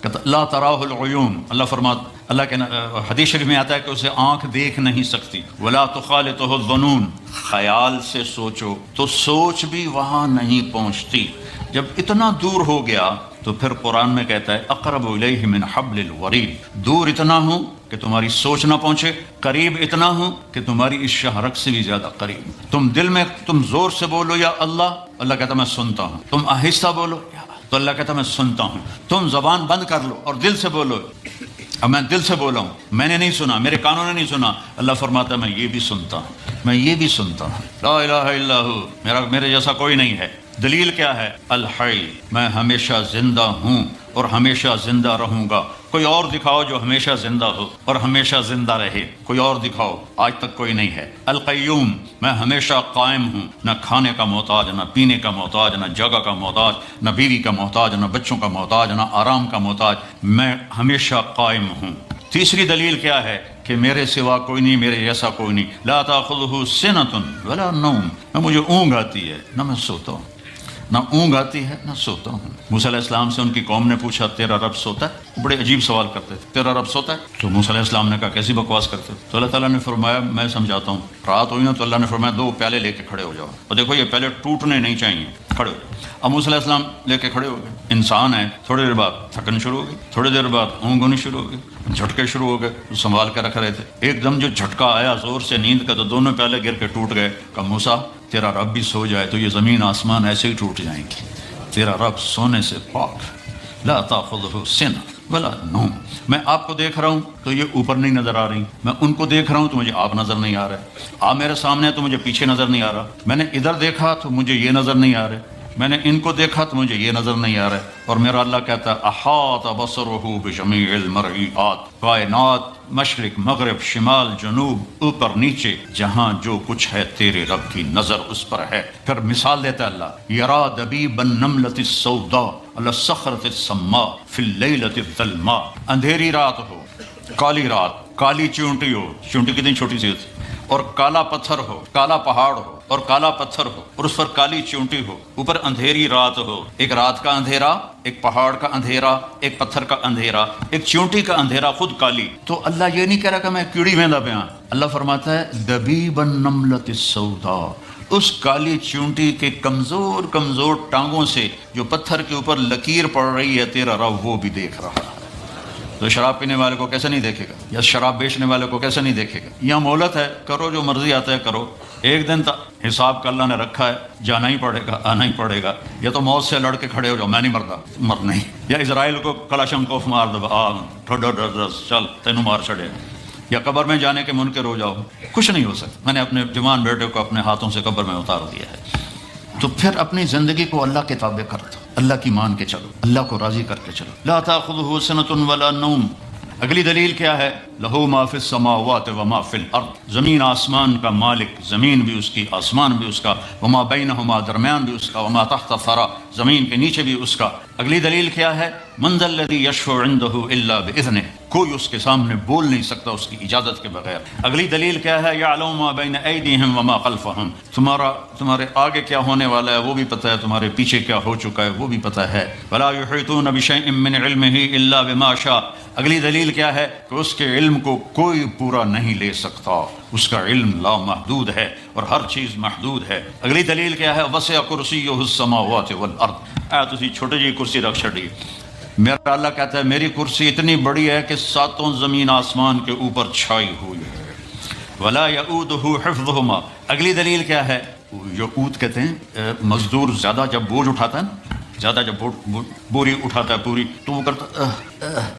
کہتا لا تراہ العیون، اللہ کے حدیث شریف میں آتا ہے کہ اسے آنکھ دیکھ نہیں سکتی، ولا تخالطہ الظنون، خیال سے سوچو تو سوچ بھی وہاں نہیں پہنچتی۔ جب اتنا دور ہو گیا تو پھر قرآن میں کہتا ہے اقرب الیہ من حبل الورید، دور اتنا ہوں کہ تمہاری سوچ نہ پہنچے، قریب اتنا ہوں کہ تمہاری اس شہرک سے بھی زیادہ قریب۔ تم دل میں تم زور سے بولو یا اللہ کہتا میں سنتا ہوں، تم آہستہ بولو تو اللہ کہتا میں سنتا ہوں، تم زبان بند کر لو اور دل سے بولو، اب میں دل سے بولا ہوں، میں نے نہیں سنا، میرے کانوں نے نہیں سنا، اللہ فرماتا ہے میں یہ بھی سنتا ہوں، میں یہ بھی سنتا ہوں، لا الہ الا ہو، میرے جیسا کوئی نہیں ہے۔ دلیل کیا ہے؟ الحی، میں ہمیشہ زندہ ہوں اور ہمیشہ زندہ رہوں گا۔ کوئی اور دکھاؤ جو ہمیشہ زندہ ہو اور ہمیشہ زندہ رہے، کوئی اور دکھاؤ، آج تک کوئی نہیں ہے۔ القیوم، میں ہمیشہ قائم ہوں، نہ کھانے کا محتاج، نہ پینے کا محتاج، نہ جگہ کا محتاج، نہ بیوی کا محتاج، نہ بچوں کا محتاج، نہ آرام کا محتاج، میں ہمیشہ قائم ہوں۔ تیسری دلیل کیا ہے؟ کہ میرے سوا کوئی نہیں، میرے جیسا کوئی نہیں۔ لا تاخذہ سنۃ ولا نوم، نہ مجھے اونگ آتی ہے نہ میں سوتا ہوں، نہ اونگ آتی ہے نہ سوتا ہوں۔ موسیٰ علیہ السلام سے ان کی قوم نے پوچھا تیرا رب سوتا ہے؟ بڑے عجیب سوال کرتے تھے، تیرا رب سوتا ہے؟ تو موسیٰ علیہ السلام نے کہا کیسی بکواس کرتے ہو؟ تو اللہ تعالیٰ نے فرمایا میں سمجھاتا ہوں، رات ہوئی نا تو اللہ نے فرمایا 2 پیالے لے کے کھڑے ہو جاؤ، اور دیکھو یہ پیالے ٹوٹنے نہیں چاہیے، کھڑے ہو جاؤ۔ اب موسیٰ علیہ السلام لے کے کھڑے ہو گئے، انسان ہے، تھوڑی دیر بعد تھکن شروع ہو گئی، تھوڑی دیر بعد اونگ ہونی شروع ہو گئی، جھٹکے شروع ہو گئے، سنبھال کے رکھ رہے تھے، ایک دم جو جھٹکا آیا زور سے نیند کا تو دونوں پیالے گر کے ٹوٹ گئے۔ کہا موسیٰ تیرا رب بھی سو جائے تو یہ زمین آسمان ایسے ہی ٹوٹ جائیں گی، تیرا رب سونے سے پاک۔ لا تاخذہ سنۃ ولا نوم، میں آپ کو دیکھ رہا ہوں تو یہ اوپر نہیں نظر آ رہی، میں ان کو دیکھ رہا ہوں تو مجھے آپ نظر نہیں آ رہے، آپ میرے سامنے ہیں تو مجھے پیچھے نظر نہیں آ رہا، میں نے ادھر دیکھا تو مجھے یہ نظر نہیں آ رہے، میں نے ان کو دیکھا تو مجھے یہ نظر نہیں آ رہا ہے۔ اور میرا اللہ کہتا ہے احاط بصرہ بجمیع المرئیات، کائنات مشرق مغرب شمال جنوب اوپر نیچے جہاں جو کچھ ہے تیرے رب کی نظر اس پر ہے۔ پھر مثال دیتا ہے اللہ، یرا دبیب النملۃ السوداء علی الصخرۃ الصماء فی اللیلۃ الظلماء، اندھیری رات ہو، کالی رات، کالی چونٹی ہو، چونٹی کتنی چھوٹی سی ہوتی، اور کالا پتھر ہو، کالا پہاڑ ہو اور کالا پتھر ہو اور اس پر کالی چونٹی ہو، اوپر اندھیری رات ہو، ایک رات کا اندھیرا، ایک پہاڑ کا اندھیرا، ایک پتھر کا اندھیرا، ایک چونٹی کا اندھیرا خود کالی۔ تو اللہ یہ نہیں کہہ رہا کہ میں کیڑی ویندا پیا، اللہ فرماتا ہے دبیب النملۃ السوداء، اس کالی چونٹی کے کمزور کمزور ٹانگوں سے جو پتھر کے اوپر لکیر پڑ رہی ہے تیرا رب وہ بھی دیکھ رہا ہے۔ تو شراب پینے والے کو کیسے نہیں دیکھے گا، یا شراب بیچنے والے کو کیسے نہیں دیکھے گا؟ یہاں مہلت ہے، کرو جو مرضی آتا ہے کرو، ایک دن تک حساب کا اللہ نے رکھا ہے، جانا ہی پڑے گا، آنا ہی پڑے گا، یا تو موت سے لڑ کے کھڑے ہو جاؤ میں نہیں مرتا، مر نہیں، یا اسرائیل کو کلاشنکوف مار دو، چل تینوں مار چھڑے، یا قبر میں جانے کے منکر ہو جاؤ، کچھ نہیں ہو سکتا۔ میں نے اپنے جوان بیٹے کو اپنے ہاتھوں سے قبر میں اتار دیا ہے۔ تو پھر اپنی زندگی کو اللہ کے تابع کر دو، اللہ کی مان کے چلو، اللہ کو راضی کر کے چلو۔ لا تاخذہ سنۃ ولا نوم۔ اگلی دلیل کیا ہے؟ لہو ما فی السماوات وما فی الارض، زمین آسمان کا مالک، زمین بھی اس کی آسمان بھی اس کا، وما بینہما درمیان بھی اس کا، وما تحت الثری زمین کے نیچے بھی اس کا۔ اگلی دلیل کیا ہے؟ من ذا الذی یشفع عندہ الا باذنہ، کوئی اس کے سامنے بول نہیں سکتا اس کی اجازت کے بغیر۔ اگلی دلیل کیا ہے؟ یعلم ما بین ایدیہم وما خلفہم، تمہارے آگے کیا ہونے والا ہے وہ بھی پتہ ہے، تمہارے پیچھے کیا ہو چکا ہے وہ بھی پتہ ہے۔ ولا یحیطون بشیء من علمہ الا بما شاء، اگلی دلیل کیا ہے؟ کہ اس کے علم کو کوئی پورا نہیں لے سکتا، اس کا علم لامحدود ہے اور ہر چیز محدود ہے۔ اگلی دلیل کیا ہے؟ وسع کرسیہ السماوات والارض، آیت اسی چھوٹی جی کرسی رکھ چھڑی، میرا اللہ کہتا ہے میری کرسی اتنی بڑی ہے کہ 7 زمین آسمان کے اوپر چھائی ہوئی ہے۔ ولا یؤودہ حفظہما، اگلی دلیل کیا ہے؟ یؤود کہتے ہیں مزدور زیادہ جب بوجھ اٹھاتا ہے نا، زیادہ جب بوری اٹھاتا ہے پوری تو وہ کرتا